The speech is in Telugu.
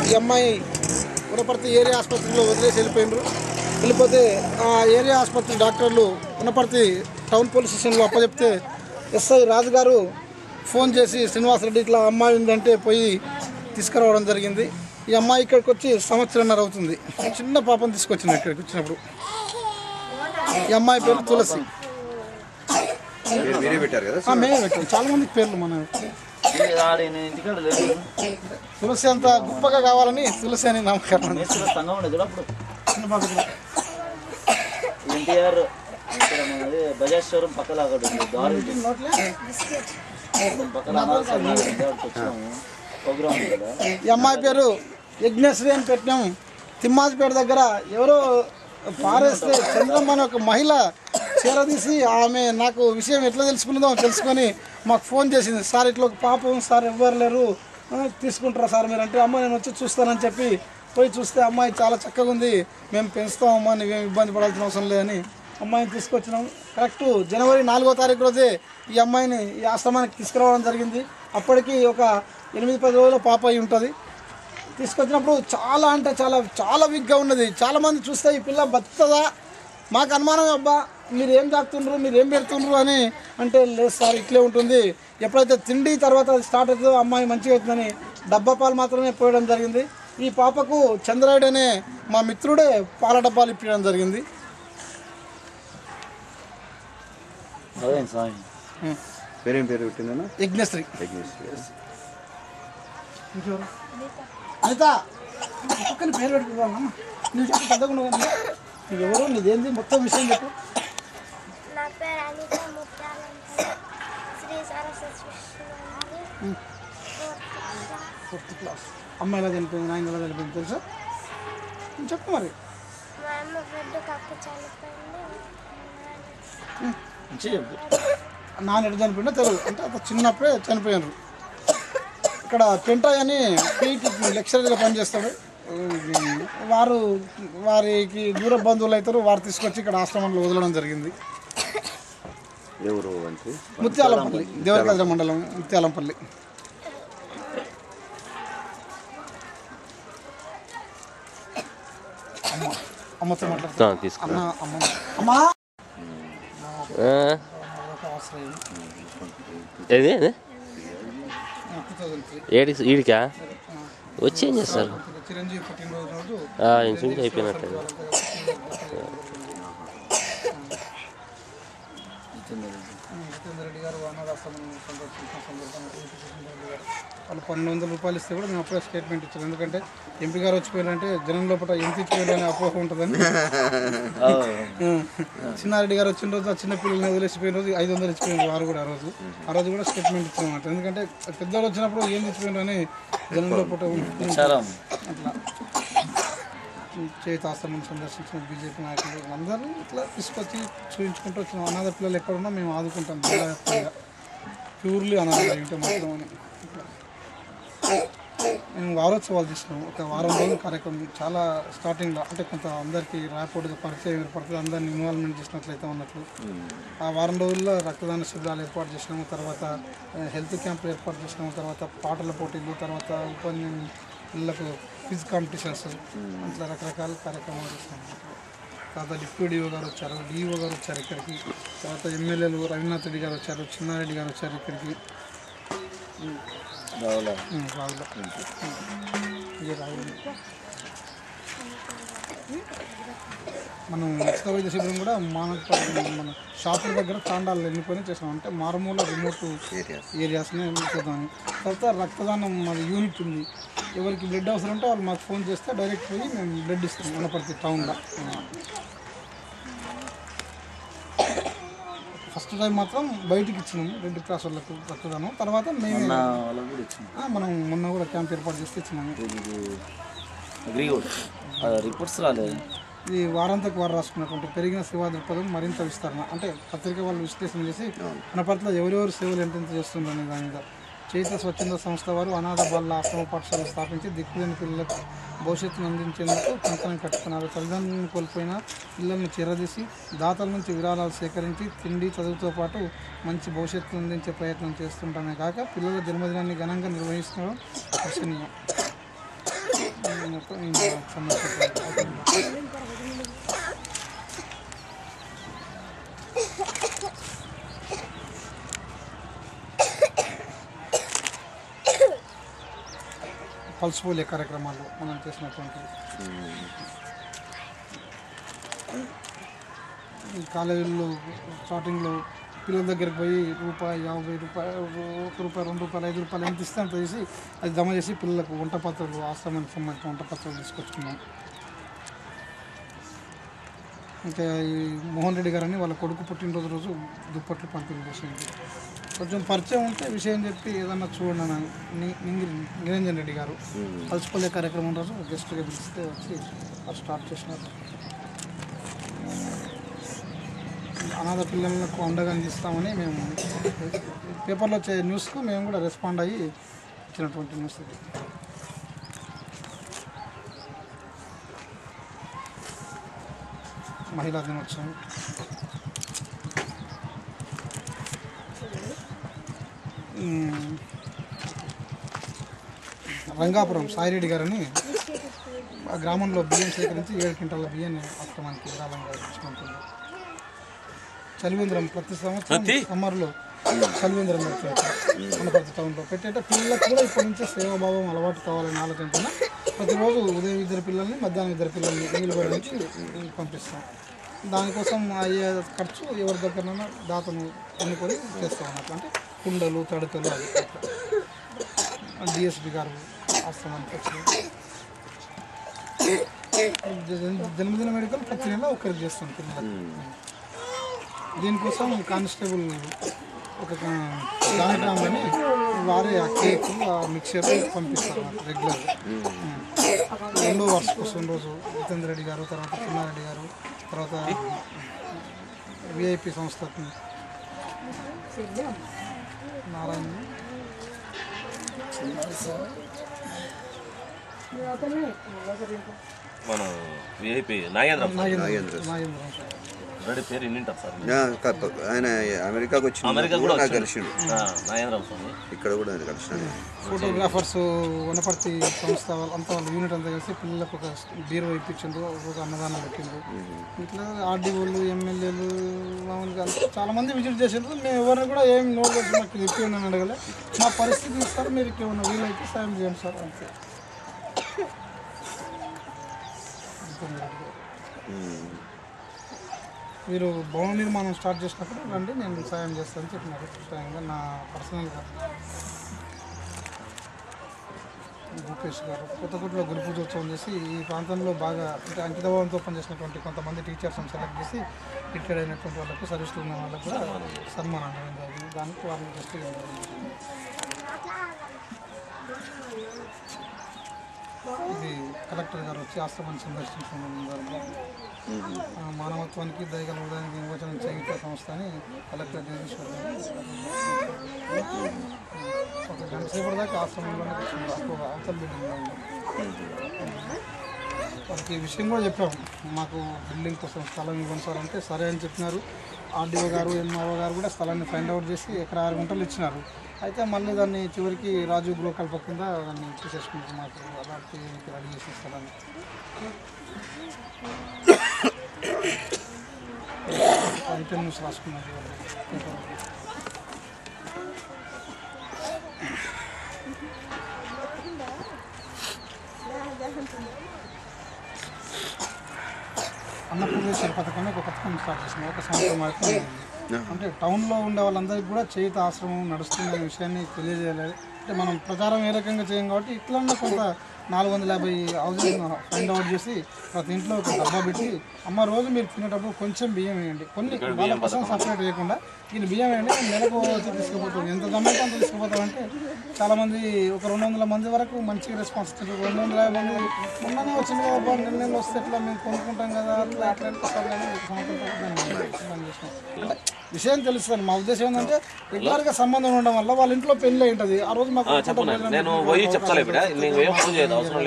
ఈ అమ్మాయి పునపర్తి ఏరియా ఆసుపత్రిలో వదిలేసి వెళ్ళిపోతే ఆ ఏరియా ఆసుపత్రి డాక్టర్లు పునపర్తి టౌన్ పోలీస్ స్టేషన్లో అప్పచెప్తే ఎస్ఐ రాజు గారు ఫోన్ చేసి శ్రీనివాసరెడ్డి ఇట్లా అమ్మాయి ఉందంటే పోయి తీసుకురావడం జరిగింది. ఈ అమ్మాయి ఇక్కడికి వచ్చి సంవత్సరంన్నర అవుతుంది. చిన్న పాపను తీసుకొచ్చింది ఇక్కడికి వచ్చినప్పుడు. ఈ అమ్మాయి పేరు తులసి. మేమే పెట్టాం, చాలా మందికి పేర్లు. మన తులసి అంత గొప్పగా కావాలని తులసి అని నామకరణం. చిన్న పాప బజాజ్ షోరూమ్ పక్కన ఈ అమ్మాయి పేరు యజ్ఞశ్రీ అని పెట్టినాం. తిమ్మాజిపేట దగ్గర ఎవరో పారేస్తే చంద్రమ్మ అని ఒక మహిళ చేరదీసి ఆమె నాకు విషయం ఎట్లా తెలుసుకొని మాకు ఫోన్ చేసింది. సార్ ఇట్లా ఒక పాపం సార్ ఎవ్వరు లేరు, తీసుకుంటారా సార్ మీరు అంటే, అమ్మ నేను వచ్చి చూస్తానని చెప్పి పోయి చూస్తే అమ్మాయి చాలా చక్కగా ఉంది, మేము పెంచుతామమ్మా, నువ్వేం ఇబ్బంది పడాల్సిన అవసరం లేదని అమ్మాయిని తీసుకొచ్చినాం. కరెక్ట్ జనవరి 4వ తారీఖు రోజే ఈ అమ్మాయిని ఈ ఆశ్రమానికి తీసుకురావడం జరిగింది. అప్పటికి ఒక 8-10 రోజుల పాప అయి ఉంటుంది. తీసుకొచ్చినప్పుడు చాలా అంటే చాలా వీక్గా ఉన్నది. చాలామంది చూస్తే ఈ పిల్ల బతుకుతుందా, మాకు అనుమానం, అబ్బా మీరు ఏం తాగుతుండ్రు, మీరు ఏం పెడుతుండ్రు అని అంటే, లేదు సార్ ఇట్లే ఉంటుంది, ఎప్పుడైతే తిండి తర్వాత స్టార్ట్ అవుతుందో అమ్మాయి మంచిగా అవుతుందని డబ్బా పాలు మాత్రమే పోయడం జరిగింది. ఈ పాపకు చంద్రాయుడు అనే మా మిత్రుడే పాల డబ్బాలు ఇప్పించడం జరిగింది. యజ్ఞశ్రీ. అనిత పక్కన పేరు పెట్టుకున్నామ్మా, నువ్వు చెప్పు పెద్దగా నువ్వు ఎవరు, నీదేంది మొత్తం విషయం చెప్పు. నా పేరు అనిత ముత్యాలంపల్లి, శ్రీ సరస్వతి 4th క్లాస్. అమ్మ ఎలా చనిపోయింది, నాయన ఎలా చనిపోయింది తెలుసా? చెప్పు మరి. మా అమ్మ బెడ్ కప్పు చనిపోయింది. నాన్న ఎట్లా చనిపోయిందో తెలియదు, అంటే అంత చిన్నప్పుడే చనిపోయినారు. ఇక్కడ పెంటాయ్ అని పీటీ లెక్చరర్గా పనిచేస్తాడు. వారికి దూర బంధువులు అవుతారు, వారు తీసుకొచ్చి ఇక్కడ ఆశ్రమంలో వదలడం జరిగింది. ముత్యాలంపల్లి, దేవరకద్ర మండలం, ముత్యాలంపల్లి. అమ్మతో మాట్లాడుతున్నా. అమ్మా ఈడికా వచ్చి ఏం చేస్తారు? చిరంజీవి పుట్టినరోజు రోజు ఇన్సూరెన్స్ అయిపోయినట్టు. రెడ్డి గారు అనాథాశ్రమం సందర్శించిన సందర్భంగా వాళ్ళు 1200 రూపాయలు ఇస్తే కూడా మేము అప్పుడే స్టేట్మెంట్ ఇచ్చాం. ఎందుకంటే ఎంపీ గారు వచ్చిపోయారంటే జనం లోపల ఎంత ఇచ్చిపోయారనే అపోహ ఉంటుందని. చిన్నారెడ్డి గారు వచ్చిన రోజు ఆ చిన్న పిల్లల్ని వదిలేసిపోయిన రోజు 500 ఇచ్చిపోయినారు వారు కూడా. ఆ రోజు కూడా స్టేట్మెంట్ ఇచ్చాం అన్నమాట. ఎందుకంటే పెద్దవాళ్ళు వచ్చినప్పుడు ఏం ఇచ్చిపోయినారు అని జనం లోపల అట్లా. చేతాశ్రమం సందర్శించిన బీజేపీ నాయకులు అందరూ ఇట్లా తీసుకొచ్చి చూపించుకుంటూ వచ్చిన అనాథ పిల్లలు ఎక్కడున్నా మేము ఆదుకుంటాం. జిల్లా వ్యాప్తంగా ప్యూర్లీ అనాథ ఇంటే మాత్రం అని మేము వారోత్సవాలు చేసినాము. ఒక వారం రోజుల కార్యక్రమం చాలా స్టార్టింగ్లో, అంటే కొంత అందరికీ ర్యాపోర్ట్గా పరిచయం ఏర్పడుతుంది, అందరినీ ఇన్వాల్వ్మెంట్ చేసినట్లయితే ఉన్నట్లు. ఆ వారం రోజుల్లో రక్తదాన శిబిరాలు ఏర్పాటు చేసినాము, తర్వాత హెల్త్ క్యాంపులు ఏర్పాటు చేసినాము, తర్వాత పాటల పోటీలు, తర్వాత పిల్లలకు క్విజ్ కాంపిటీషన్స్, అట్లా రకరకాల కార్యక్రమాలు చేసినాము. తర్వాత డిప్యూటీ డిఓ గారు వచ్చారు, డిఓ గారు వచ్చారు ఇక్కడికి, తర్వాత ఎమ్మెల్యేలు రవీనాథ్ రెడ్డి గారు వచ్చారు, చిన్నారెడ్డి గారు వచ్చారు ఇక్కడికి. మనం ఉచిత వైద్య శిబిరం కూడా మన షాపుల దగ్గర తాండాలు ఎన్నుకొని చేసాం. అంటే మారుమూల రిమోట్ ఏరియాస్ని చేద్దామని. తర్వాత రక్తదానం మాది యూనిట్ ఉంది, ఎవరికి బ్లడ్ అవసరం ఉంటే వాళ్ళు మాకు ఫోన్ చేస్తే డైరెక్ట్ పోయి మేము బ్లడ్ ఇస్తాం వనపర్తి టౌన్లో. ఫస్ట్ టైం మాత్రం బయటికి ఇచ్చినాము రెడ్ క్రాస్ వాళ్ళకు రక్తదానం. తర్వాత మేము మనం మొన్న కూడా క్యాంప్ ఏర్పాటు చేస్తే ఇచ్చినాము. రిపోర్ట్స్ రాలేదు. ఇది వారాంతకు వారు రాసుకున్నటువంటి పెరిగిన సేవా దృక్పథం మరింత విస్తరణ, అంటే పత్రిక వాళ్ళు విశ్లేషణ చేసి వనపర్తిలో ఎవరెవరు సేవలు ఎంతెంత చేస్తుందనే దాని మీద చైత స్వచ్ఛంద సంస్థ వారు అనాథ బాల ఆశ్రమ పాఠశాలను స్థాపించి దిక్కులేని పిల్లలకు భవిష్యత్తును అందించేందుకు కంకణం కట్టుకున్నారు. తల్లిదండ్రులను కోల్పోయిన పిల్లలను చేరదీసి దాతల నుంచి విరాళాలు సేకరించి తిండి చదువుతో పాటు మంచి భవిష్యత్తును అందించే ప్రయత్నం చేస్తుంటామే కాక పిల్లల జన్మదినాన్ని ఘనంగా నిర్వహించడం దర్శనీయం. పల్స్ పోలియో కార్యక్రమాలు మనం చేసినటువంటి ఈ కాలేజీల్లో స్టార్టింగ్లో పిల్లల దగ్గరికి పోయి రూపాయి 50 రూపాయలు ₹1 2 ₹5 ఎంత ఇస్తే అంత చేసి అది జమ చేసి పిల్లలకు వంట పత్రాలు ఆశ్రమానికి సంబంధించిన వంట పత్రాలు తీసుకొచ్చుకున్నాం. ఇంకా ఈ మోహన్ రెడ్డి గారని వాళ్ళ కొడుకు పుట్టినరోజు రోజు దుప్పట్లు పంపిణీ చేసింది. కొంచెం పరిచయం ఉంటే విషయం చెప్పి ఏదన్నా చూడండి నిరంజన్ రెడ్డి గారు పల్స్పల్లె కార్యక్రమం రోజు గెస్ట్గా పిలిస్తే వచ్చి స్టార్ట్ చేసినారు. అనాథ పిల్లలకు అండగా అందిస్తామని మేము పేపర్లో వచ్చే న్యూస్కు మేము కూడా రెస్పాండ్ అయ్యి ఇచ్చినటువంటి న్యూస్ ఇది. మహిళా దినోత్సవం రంగాపురం సాయిరెడ్డి గారని ఆ గ్రామంలో బియ్యం సేకరించి 7 క్వింటాల బియ్యాన్ని ఆశ్రమానికి విరాళంగా ఇచ్చినట్టుంది. చలివేంద్రం ప్రతి సంవత్సరం సమ్మర్లో చలివేంద్రం మన ప్రతి టౌన్లో పెట్టేట పిల్లలకు కూడా ఇప్పటి నుంచే సేవాభావం అలవాటు కావాలని ఆలోచనతో ప్రతిరోజు ఉదయం 2 పిల్లల్ని మధ్యాహ్నం 2 పిల్లల్ని నీళ్ళు పడడానికి పంపిస్తాం. దానికోసం అయ్యే ఖర్చు ఎవరి దగ్గరనైనా దాతను ఎన్నుకొని చేస్తాం అన్నట్లు. అంటే కుండలు తడకలు అది డిఎస్పి గారు ఆశ్రమానికి వచ్చి జన్మదిన మెడికల్ ప్రతి నెల ఒకరికి చేస్తాం పిల్లలకు. దీనికోసం కానిస్టేబుల్ ఒక జానగ్రామ్ అని వారే ఆ కేక్ ఆ మిక్చర్ పంపిస్తారు రెగ్యులర్గా. 2వ వార్షికోత్సవం రోజు జితేంద్ర రెడ్డి గారు, తర్వాత చిన్నారెడ్డి గారు, తర్వాత విఐపి సంస్థ నారాయణ మన విఐపి నాగేంద్రం పేరు ఆయన అమెరికాకు వచ్చి కలిసిండు. నాగేంద్రం స్వామి ఇక్కడ కూడా కలిసిన ఫోటోగ్రాఫర్స్ వనపర్తి సంస్థ అంతా వాళ్ళ యూనిట్ అంతా కలిసి పిల్లలకు ఒక బీరో ఇప్పించిండ్రు, ఒక అన్నదానం పెట్టిండ్రు. ఇట్లా ఆర్డీఓలు ఎమ్మెల్యేలు మామూలుగా చాలా మంది విజిట్ చేసిండ్రు. మేము ఎవరిని కూడా ఏం నోట్ చేసి మాకు ఇప్పిండి అని అడగలే. మా పరిస్థితి సార్ మీరు ఏమన్నా వీలైతే సాయం చేయండి సార్ అంతే. మీరు భవన నిర్మాణం స్టార్ట్ చేసినప్పుడు రండి నేను సాయం చేస్తానని చెప్పినారు. స్వయంగా నా పర్సనల్గా భూపేష్ గారు కొత్తకోటలో గురు పూజోత్సవం చేసి ఈ ప్రాంతంలో బాగా అంటే అంకితభావంతో పనిచేసినటువంటి కొంతమంది టీచర్స్ని సెలెక్ట్ చేసి రిటైర్డ్ అయినటువంటి వాళ్ళకు సర్వీస్లో ఉన్న వాళ్ళకు కూడా సన్మానం చేయడం జరిగింది. దానికి వారిని జస్ట్ ఇది కలెక్టర్ గారు వచ్చి ఆశ్రమాన్ని సందర్శించడం మానవత్వానికి దయగల హృదయానికి నిర్వచనం చేయుత సంస్థ అని కలెక్టర్ జగదీశ్వర్ గారు ఒక గంట సేపటి దాకా ఆశ్రమంలోనే కూర్చున్నారు. అవతల బిల్డింగ్లో ఉంది. వాళ్ళకి ఈ విషయం కూడా చెప్పాము, మాకు బిల్డింగ్ కోసం స్థలం ఇవ్వండి సార్ అంటే సరే అని చెప్పినారు. ఆర్డీఓ గారు ఎంఆర్ఓ గారు కూడా స్థలాన్ని ఫైండ్ అవుట్ చేసి ఎకరా 6 గుంటలు ఇచ్చినారు. అయితే మళ్ళీ దాన్ని చివరికి రాజు గృహ కల్ప కింద దాన్ని తీసేసుకుంటాం. మాకు అలాంటి రెడీ చేసిన స్థలాన్ని రిటర్న్ న్యూస్ రాసుకున్నారు. అన్నపూర్ణేశ్వర పథకం ఒక పథకం స్టార్ట్ చేసినాం. ఒక సంవత్సరం అవుతుంది. అంటే టౌన్లో ఉండే వాళ్ళందరికీ కూడా చేయుత ఆశ్రమం నడుస్తున్న విషయాన్ని తెలియజేయాలి. అంటే మనం ప్రచారం ఏ రకంగా చేయం కాబట్టి ఇట్లా కొంత 450 హౌజెస్ ఫైండ్ అవుట్ చేసి ప్రతి ఇంట్లో ఒక డబ్బా పెట్టి అమ్మ రోజు మీరు తినేటప్పుడు కొంచెం బియ్యం వేయండి, కొన్ని వాళ్ళ కోసం సపరేట్ వేయకుండా దీన్ని బియ్యం వేయండి, నెలకు వచ్చి తీసుకుపోతాం. ఎంత దమ్మైతే అంత తీసుకుపోతామంటే చాలామంది ఒక 200 మంది వరకు మంచిగా రెస్పాన్స్ ఇచ్చారు. 250 మంది మొన్ననే వచ్చింది కదా, 2 నెలలు వస్తే ఎట్లా మేము కొనుక్కుంటాం కదా అట్లా ఎట్లా అంటే విషయం తెలుస్తుంది. మా ఉద్దేశం ఏంటంటే రెగ్యులర్గా సంబంధం ఉండడం వల్ల వాళ్ళ ఇంట్లో పెళ్ళి అయి ఉంటుంది. ఆ రోజు మాకు నేను పోయి చెప్తాను. ఇప్పుడు నేను ఏం ఫోన్ చేయదు అవసరం లేదు.